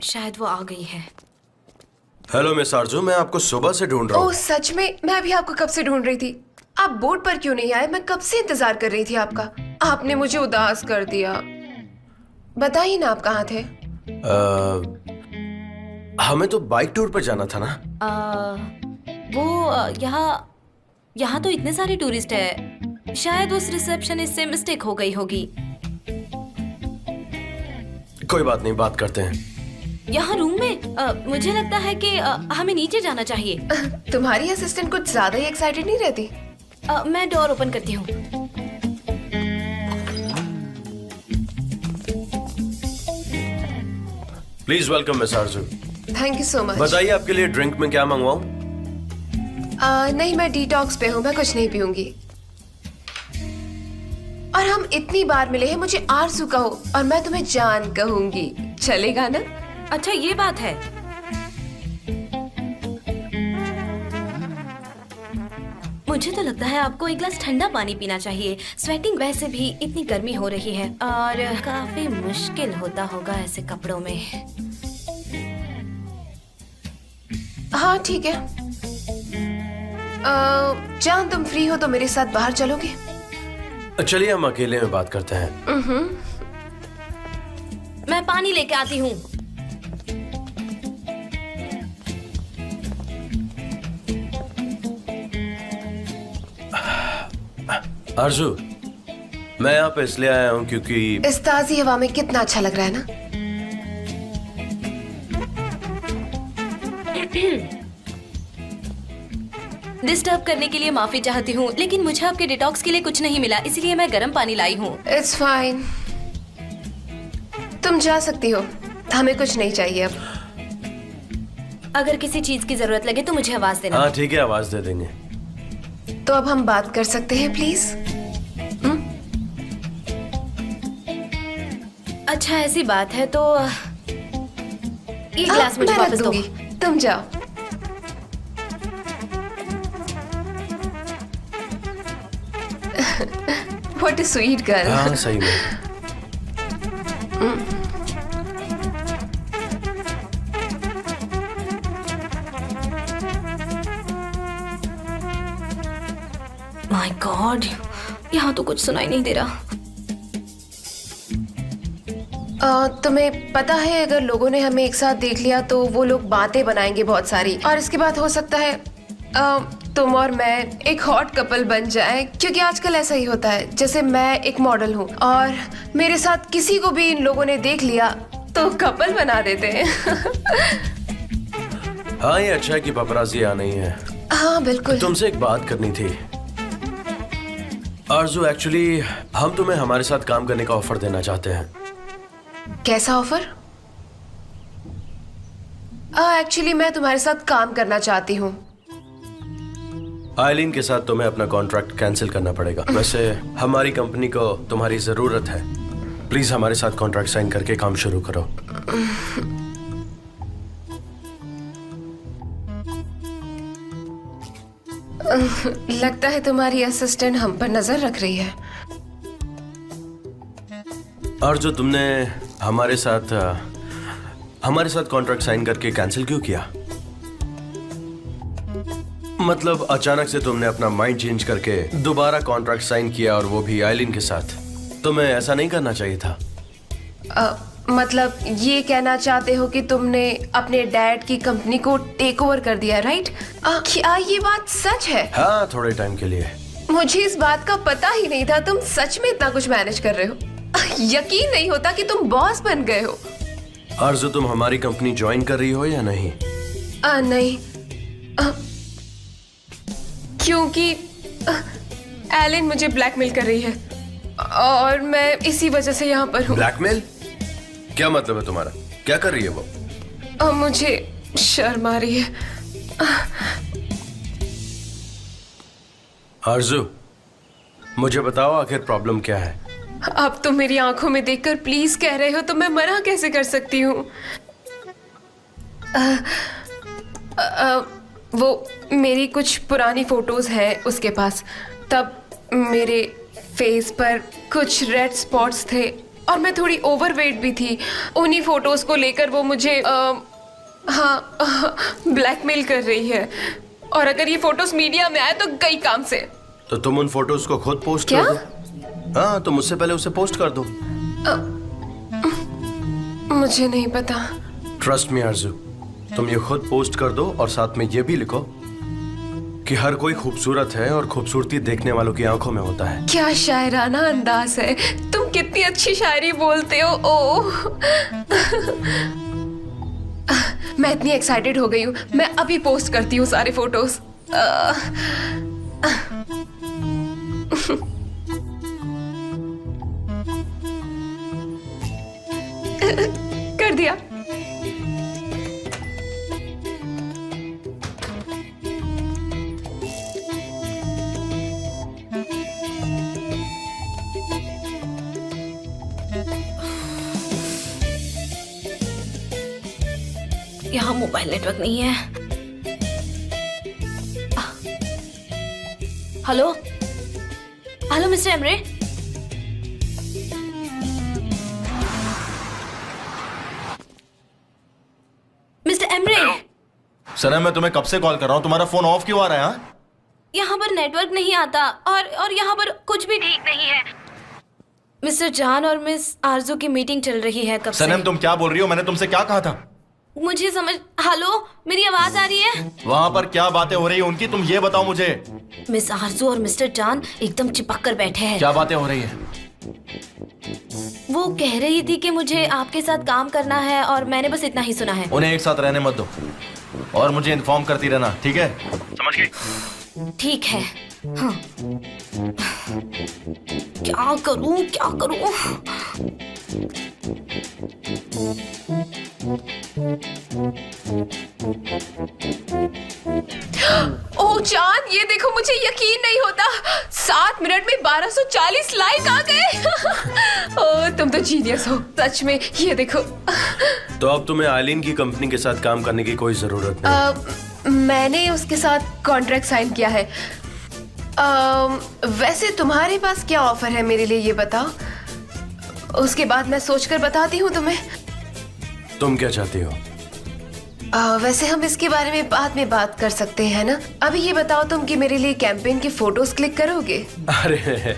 शायद वो आ गई है। हेलो मिस आरजू, मैं आपको सुबह से ढूंढ रहा हूँ। ओह सच में, मैं भी आपको कब से ढूंढ रही थी। आप बोर्ड पर क्यों नहीं आए? मैं कब से इंतजार कर रही थी आपका। आपने मुझे उदास कर दिया। बताइए ना, आप कहाँ थे? हमें तो बाइक टूर पर जाना था ना। यहाँ तो इतने सारे टूरिस्ट है, शायद उस रिसेप्शनिस्ट से मिस्टेक हो गई होगी। कोई बात नहीं, बात करते हैं। यहाँ रूम में मुझे लगता है कि हमें नीचे जाना चाहिए। तुम्हारी असिस्टेंट कुछ ज्यादा ही एक्साइटेड नहीं रहती? मैं डोर ओपन करती हूँ। Please welcome miss Aarzoo. Thank you so much. बताइए आपके लिए ड्रिंक में क्या मंगवाऊं? नहीं, मैं डिटॉक्स पे हूँ, मैं कुछ नहीं पीऊंगी। और हम इतनी बार मिले हैं, मुझे आरजू कहो और मैं तुम्हें जान कहूंगी। चलेगा ना? अच्छा, ये बात है। मुझे तो लगता है आपको एक गिलास ठंडा पानी पीना चाहिए। स्वेटिंग वैसे भी इतनी गर्मी हो रही है और काफी मुश्किल होता होगा ऐसे कपड़ों में। हाँ ठीक है। जान, तुम फ्री हो तो मेरे साथ बाहर चलोगे? चलिए हम अकेले में बात करते हैं। मैं पानी लेके आती हूँ। आरजू, मैं यहाँ पे इसलिए आया हूँ क्योंकि इस ताजी हवा में कितना अच्छा लग रहा है ना। डिस्टर्ब करने के लिए माफी चाहती हूँ, लेकिन मुझे आपके डिटॉक्स के लिए कुछ नहीं मिला, इसलिए मैं गर्म पानी लाई हूँ। इट्स फाइन, तुम जा सकती हो। हमें कुछ नहीं चाहिए अब। अगर किसी चीज की जरूरत लगे तो मुझे आवाज देना। हाँ ठीक है, आवाज दे देंगे। तो अब हम बात कर सकते हैं प्लीज? अच्छा, ऐसी बात है तो ये गिलास मुझे मैं रख वापस दो। दूंगी, तुम जाओ। What a sweet girl. हाँ सही में। माय गॉड, यहाँ तो कुछ सुनाई नहीं दे रहा। तुम्हें पता है, अगर लोगों ने हमें एक साथ देख लिया तो वो लोग बातें बनाएंगे बहुत सारी, और इसके बाद हो सकता है तुम और मैं एक हॉट कपल बन जाए। क्योंकि आजकल ऐसा ही होता है, जैसे मैं एक मॉडल हूँ और मेरे साथ किसी को भी इन लोगों ने देख लिया तो कपल बना देते हैं। हाँ ये अच्छा है कि पपराजी आ नहीं है। हाँ बिल्कुल। तुमसे एक बात करनी थी आरजू। एक्चुअली हम तुम्हें हमारे साथ काम करने का ऑफर देना चाहते हैं। कैसा ऑफर? एक्चुअली मैं तुम्हारे साथ काम करना चाहती हूँ। आइलिन के साथ तुम्हें अपना कॉन्ट्रैक्ट कैंसिल करना पड़ेगा। वैसे हमारी कंपनी को तुम्हारी जरूरत है। प्लीज हमारे साथ कॉन्ट्रैक्ट साइन करके काम शुरू करो। लगता है तुम्हारी असिस्टेंट हम पर नजर रख रही है। और जो तुमने हमारे साथ कॉन्ट्रैक्ट साइन करके कैंसिल क्यों किया? मतलब अचानक से तुमने अपना माइंड चेंज करके दोबारा कॉन्ट्रैक्ट साइन किया, और वो भी आइलिन के साथ। तुम्हें ऐसा नहीं करना चाहिए था। मतलब ये कहना चाहते हो कि तुमने अपने डैड की कंपनी को टेक ओवर कर दिया, राइट? क्या ये बात सच है? हाँ, थोड़े टाइम के लिए। मुझे इस बात का पता ही नहीं था। तुम सच में इतना कुछ मैनेज कर रहे हो? यकीन नहीं होता कि तुम बॉस बन गए हो। आरज़ू, तुम हमारी कंपनी ज्वाइन कर रही हो या नहीं? नहीं, क्योंकि एलिन मुझे ब्लैकमेल कर रही है और मैं इसी वजह से यहाँ पर हूँ। ब्लैकमेल? क्या मतलब है तुम्हारा? क्या कर रही है वो? मुझे शर्म आ रही है। आरज़ू, मुझे बताओ आखिर प्रॉब्लम क्या है? अब तुम मेरी आंखों में देखकर प्लीज कह रहे हो तो मैं मना कैसे कर सकती हूँ? वो मेरी कुछ पुरानी फोटोज हैं उसके पास। तब मेरे फेस पर कुछ रेड स्पॉट्स थे और मैं थोड़ी ओवरवेट भी थी। उन्हीं फोटोज को लेकर वो मुझे ब्लैकमेल कर रही है, और अगर ये फोटोज मीडिया में आए तो गई काम से। तो तुम उन फोटोज को खुद पोस्ट क्या? कर दो। हाँ, तो मुझसे पहले उसे पोस्ट कर दो। मुझे नहीं पता। ट्रस्ट मी आरजू, तुम ये खुद पोस्ट कर दो और साथ में ये भी लिखो कि हर कोई खूबसूरत है और खूबसूरती देखने वालों की आंखों में होता है। क्या शायराना अंदाज है, तुम कितनी अच्छी शायरी बोलते हो। ओह मैं इतनी एक्साइटेड हो गई हूँ, मैं अभी पोस्ट करती हूँ सारे फोटोज। कर दिया। यहाँ मोबाइल नेटवर्क नहीं है। Hello hello mister Emre. Mister Emre, सनम, मैं तुम्हें कब से कॉल कर रहा हूँ, तुम्हारा फोन ऑफ क्यों आ रहा है? हाँ? यहाँ पर नेटवर्क नहीं आता और यहाँ पर कुछ भी ठीक नहीं है। मिस्टर जान और मिस आरजू की मीटिंग चल रही है कब से। सनम, तुम क्या बोल रही हो? मैंने तुमसे क्या कहा था? मुझे समझ। हेलो, मेरी आवाज आ रही है? वहाँ पर क्या बातें हो रही है उनकी, तुम ये बताओ मुझे। मिस आरजू और मिस्टर जान एकदम चिपक कर बैठे हैं। क्या बातें हो रही है? वो कह रही थी कि मुझे आपके साथ काम करना है और मैंने बस इतना ही सुना है। उन्हें एक साथ रहने मत दो और मुझे इन्फॉर्म करती रहना, ठीक है? समझ गई? ठीक है। हाँ। क्या करूं क्या करूं? ओह जान, ये देखो, मुझे यकीन नहीं होता, 7 मिनट में 1240 लाइक आ गए। ओह तुम तो जीनियस हो सच में। ये देखो। तो अब तुम्हें आइलिन की कंपनी के साथ काम करने की कोई जरूरत नहीं। मैंने उसके साथ कॉन्ट्रैक्ट साइन किया है। वैसे तुम्हारे पास क्या ऑफर है मेरे लिए, ये बताओ, उसके बाद मैं सोचकर बताती हूँ तुम्हें। तुम क्या चाहती हो? वैसे हम इसके बारे में बाद में बात कर सकते हैं ना। अभी ये बताओ तुम कि मेरे लिए कैंपेन की फोटोज क्लिक करोगे? अरे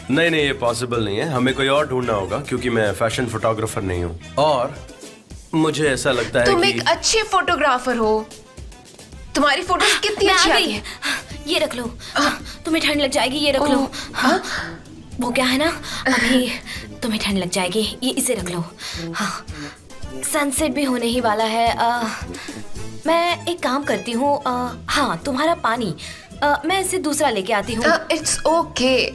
नहीं नहीं, ये पॉसिबल नहीं है। हमें कोई और ढूंढना होगा क्योंकि मैं फैशन फोटोग्राफर नहीं हूँ, और मुझे ऐसा लगता है तुम कि एक अच्छे फोटोग्राफर हो, तुम्हारी फोटोज कितनी मैं अच्छी आ आती गई। है। ये रख लो, तुम्हें ठंड लग जाएगी। ये रख लो। हाँ, वो क्या है ना, अभी तुम्हें ठंड लग जाएगी, ये इसे रख लो। हाँ, सनसेट भी होने ही वाला है। मैं एक काम करती हूँ, हाँ, तुम्हारा पानी मैं इसे दूसरा लेके आती हूँ। इट्स ओके,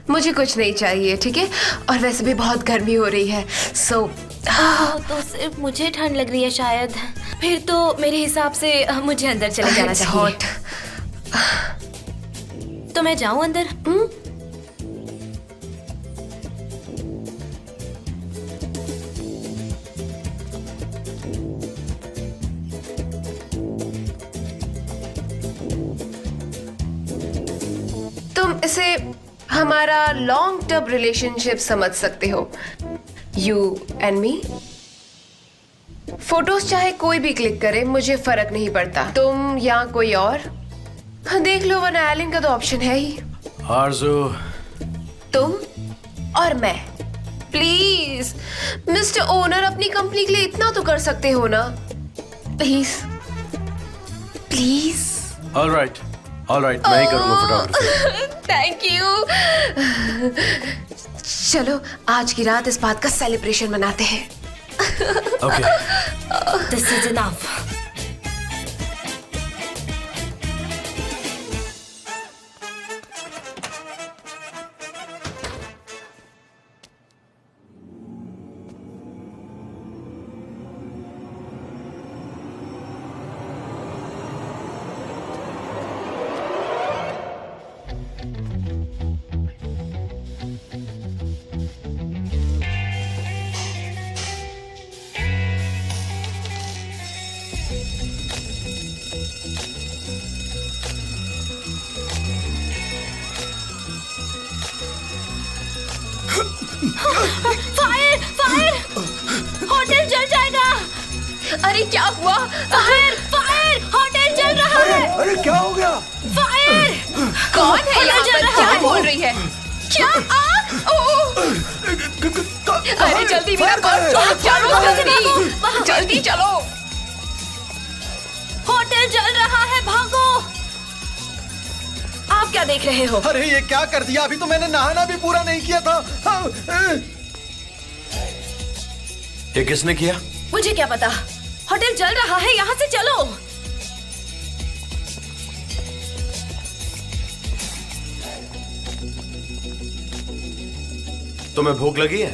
मुझे कुछ नहीं चाहिए, ठीक है? और वैसे भी बहुत गर्मी हो रही है, सो तो सिर्फ मुझे ठंड लग रही है शायद। फिर तो मेरे हिसाब से मुझे अंदर चले जाना चाहिए। हॉट। तो मैं जाऊँ अंदर? तुम इसे हमारा लॉन्ग टर्म रिलेशनशिप समझ सकते हो, यू एंड मी। फोटोज चाहे कोई भी क्लिक करे, मुझे फर्क नहीं पड़ता, तुम या कोई और। देख लो, वरना आइलिन का तो ऑप्शन है ही। आरजू, तुम और मैं। प्लीज मिस्टर ओनर, अपनी कंपनी के लिए इतना तो कर सकते हो ना, प्लीज प्लीज। ऑलराइट ऑलराइट, मैं ही करूंगा फोटोग्राफी। Thank you. चलो आज की रात इस बात का सेलिब्रेशन मनाते हैं। ओके। This is enough. अरे क्या हुआ? फायर फायर, होटल जल रहा है। अरे क्या हो गया? फायर, कौन है यहाँ जल पर? रहा क्या है। बोल रही है? क्या आग? ओह! अरे जल्दी मेरा कॉल छोड़ो, चलो जल्दी, जल्दी चलो। होटल जल रहा है, भागो। आप क्या देख रहे हो? अरे ये क्या कर दिया? अभी तो मैंने नहाना भी पूरा नहीं किया था। ये किसने किया? मुझे क्या पता, होटल जल रहा है, यहाँ से चलो। तुम्हें भूख लगी है?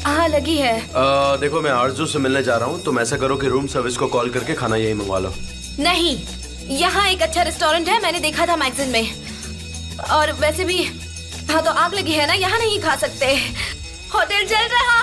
हाँ लगी है। देखो मैं आरजू से मिलने जा रहा हूँ, तुम ऐसा करो कि रूम सर्विस को कॉल करके खाना यही मंगवा लो। नहीं, यहाँ एक अच्छा रेस्टोरेंट है, मैंने देखा था मैगजीन में। और वैसे भी हाँ तो आग लगी है ना, यहाँ नहीं खा सकते। होटल जल रहा